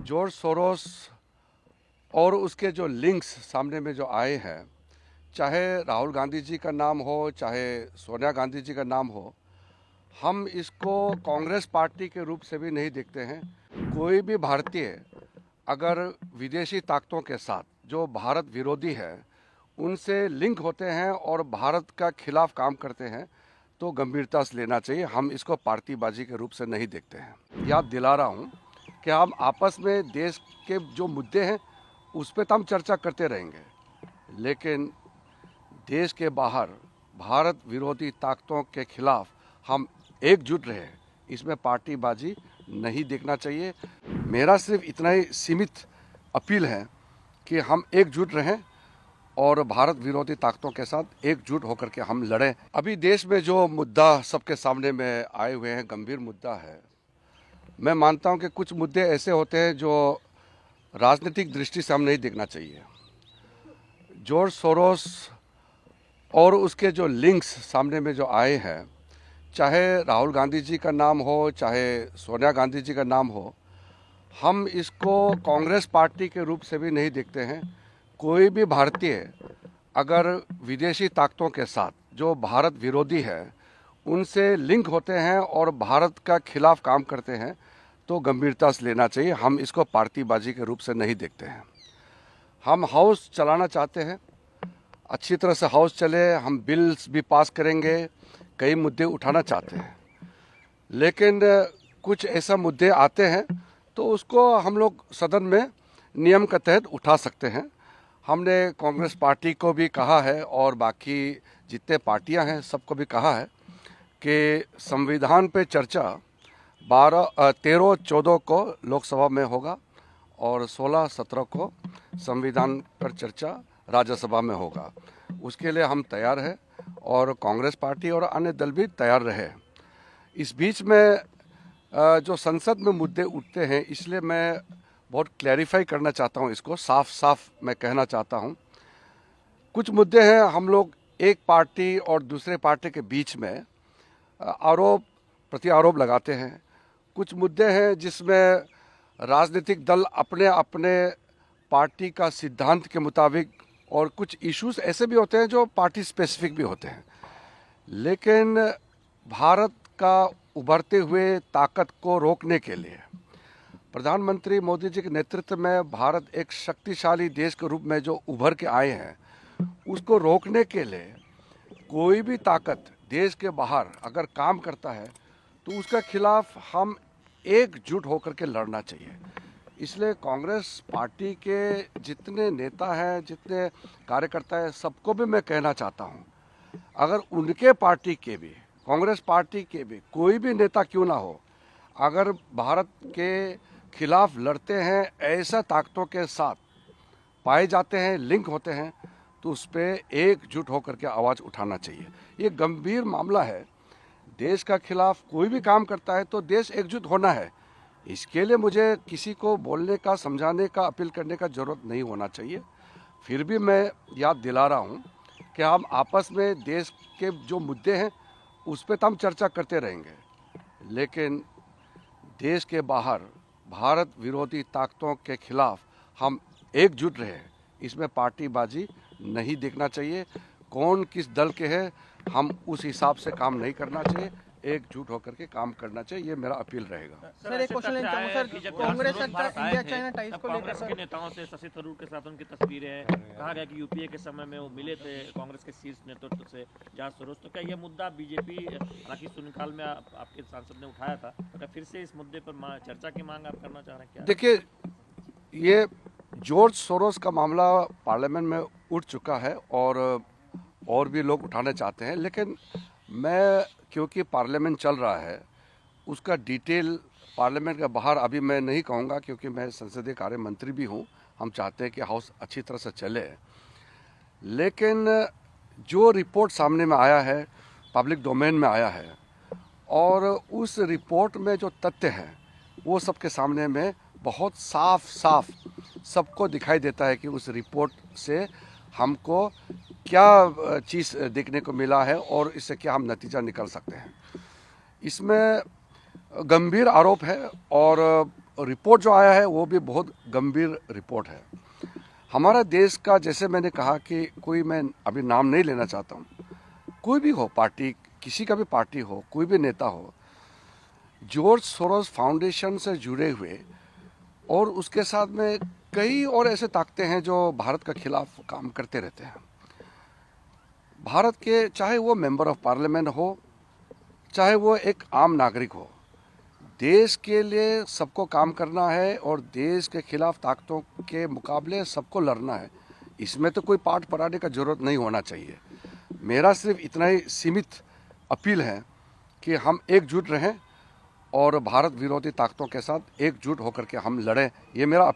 George Soros और उसके जो लिंक्स सामने में जो आए हैं, चाहे राहुल गांधी जी का नाम हो, चाहे सोनिया गांधी जी का नाम हो, हम इसको कांग्रेस पार्टी के रूप से भी नहीं देखते हैं। कोई भी भारतीय अगर विदेशी ताकतों के साथ जो भारत विरोधी है उनसे लिंक होते हैं और भारत का खिलाफ काम करते हैं तो गंभीरता से लेना चाहिए। हम इसको पार्टीबाजी के रूप से नहीं देखते हैं। याद दिला रहा हूँ कि हम आपस में देश के जो मुद्दे हैं उस पर तो हम चर्चा करते रहेंगे, लेकिन देश के बाहर भारत विरोधी ताकतों के खिलाफ हम एकजुट रहे, इसमें पार्टीबाजी नहीं देखना चाहिए। मेरा सिर्फ इतना ही सीमित अपील है कि हम एकजुट रहें और भारत विरोधी ताकतों के साथ एकजुट होकर के हम लड़ें। अभी देश में जो मुद्दा सबके सामने में आए हुए हैं, गंभीर मुद्दा है। मैं मानता हूं कि कुछ मुद्दे ऐसे होते हैं जो राजनीतिक दृष्टि से हम नहीं देखना चाहिए। जॉर्ज सोरोस और उसके जो लिंक्स सामने में जो आए हैं, चाहे राहुल गांधी जी का नाम हो, चाहे सोनिया गांधी जी का नाम हो, हम इसको कांग्रेस पार्टी के रूप से भी नहीं देखते हैं। कोई भी भारतीय अगर विदेशी ताकतों के साथ जो भारत विरोधी है उनसे लिंक होते हैं और भारत का खिलाफ काम करते हैं तो गंभीरता से लेना चाहिए। हम इसको पार्टीबाजी के रूप से नहीं देखते हैं। हम हाउस चलाना चाहते हैं, अच्छी तरह से हाउस चले, हम बिल्स भी पास करेंगे, कई मुद्दे उठाना चाहते हैं, लेकिन कुछ ऐसा मुद्दे आते हैं तो उसको हम लोग सदन में नियम के तहत उठा सकते हैं। हमने कांग्रेस पार्टी को भी कहा है और बाकी जितने पार्टियां हैं सबको भी कहा है कि संविधान पे चर्चा 13-14 को लोकसभा में होगा और 16-17 को संविधान पर चर्चा राज्यसभा में होगा। उसके लिए हम तैयार हैं और कांग्रेस पार्टी और अन्य दल भी तैयार रहे। इस बीच में जो संसद में मुद्दे उठते हैं, इसलिए मैं बहुत क्लैरिफाई करना चाहता हूं, इसको साफ साफ मैं कहना चाहता हूं। कुछ मुद्दे हैं, हम लोग एक पार्टी और दूसरे पार्टी के बीच में आरोप प्रति आरोप लगाते हैं। कुछ मुद्दे हैं जिसमें राजनीतिक दल अपने अपने पार्टी का सिद्धांत के मुताबिक, और कुछ इश्यूज ऐसे भी होते हैं जो पार्टी स्पेसिफिक भी होते हैं, लेकिन भारत का उभरते हुए ताकत को रोकने के लिए प्रधानमंत्री मोदी जी के नेतृत्व में भारत एक शक्तिशाली देश के रूप में जो उभर के आए हैं, उसको रोकने के लिए कोई भी ताकत देश के बाहर अगर काम करता है तो उसके खिलाफ हम एकजुट होकर के लड़ना चाहिए। इसलिए कांग्रेस पार्टी के जितने नेता हैं, जितने कार्यकर्ता हैं, सबको भी मैं कहना चाहता हूं, अगर उनके पार्टी के भी, कांग्रेस पार्टी के भी कोई भी नेता क्यों ना हो, अगर भारत के खिलाफ लड़ते हैं, ऐसा ताकतों के साथ पाए जाते हैं, लिंक होते हैं, तो उस पर एकजुट होकर के आवाज़ उठाना चाहिए। ये गंभीर मामला है। देश का खिलाफ कोई भी काम करता है तो देश एकजुट होना है। इसके लिए मुझे किसी को बोलने का, समझाने का, अपील करने का जरूरत नहीं होना चाहिए। फिर भी मैं याद दिला रहा हूँ कि हम आपस में देश के जो मुद्दे हैं उस पर तो हम चर्चा करते रहेंगे, लेकिन देश के बाहर भारत विरोधी ताकतों के खिलाफ हम एकजुट रहे, इसमें पार्टीबाजी नहीं देखना चाहिए। कौन किस दल के है, हम उस हिसाब से काम नहीं करना चाहिए, एकजुट होकर के काम करना चाहिए। ये मेरा अपील रहेगा। सर एक क्वेश्चन लेना चाहूंगा sir, Congress India China ties को लेकर कांग्रेस के नेताओं से शशि थरूर के साथ उनकी तस्वीरें हैं। कहा गया कि यूपीए के समय में वो मिले थे कांग्रेस के शीर्ष नेतृत्व से जॉर्ज सोरोस। तो क्या ये मुद्दा बीजेपी, हालांकि शून्यकाल में आपके सांसद ने उठाया था, तो क्या फिर से इस मुद्दे पर चर्चा की मांग आप करना चाह रहे हैं क्या? देखिए, ये जॉर्ज सोरोस का मामला पार्लियामेंट में उठ चुका है और भी लोग उठाना चाहते हैं, लेकिन मैं, क्योंकि पार्लियामेंट चल रहा है, उसका डिटेल पार्लियामेंट के बाहर अभी मैं नहीं कहूँगा, क्योंकि मैं संसदीय कार्य मंत्री भी हूँ। हम चाहते हैं कि हाउस अच्छी तरह से चले, लेकिन जो रिपोर्ट सामने में आया है, पब्लिक डोमेन में आया है, और उस रिपोर्ट में जो तथ्य हैं वो सबके सामने में बहुत साफ साफ सबको दिखाई देता है कि उस रिपोर्ट से हमको क्या चीज़ देखने को मिला है और इससे क्या हम नतीजा निकाल सकते हैं। इसमें गंभीर आरोप है और रिपोर्ट जो आया है वो भी बहुत गंभीर रिपोर्ट है। हमारा देश का, जैसे मैंने कहा कि कोई, मैं अभी नाम नहीं लेना चाहता हूँ, कोई भी हो पार्टी, किसी का भी पार्टी हो, कोई भी नेता हो, जॉर्ज सोरोस फाउंडेशन से जुड़े हुए और उसके साथ में कई और ऐसे ताकतें हैं जो भारत के खिलाफ काम करते रहते हैं। भारत के, चाहे वो मेंबर ऑफ पार्लियामेंट हो, चाहे वो एक आम नागरिक हो, देश के लिए सबको काम करना है और देश के खिलाफ ताकतों के मुकाबले सबको लड़ना है। इसमें तो कोई पाठ पढ़ाने का जरूरत नहीं होना चाहिए। मेरा सिर्फ इतना ही सीमित अपील है कि हम एकजुट रहें और भारत विरोधी ताकतों के साथ एकजुट होकर के हम लड़ें। ये मेरा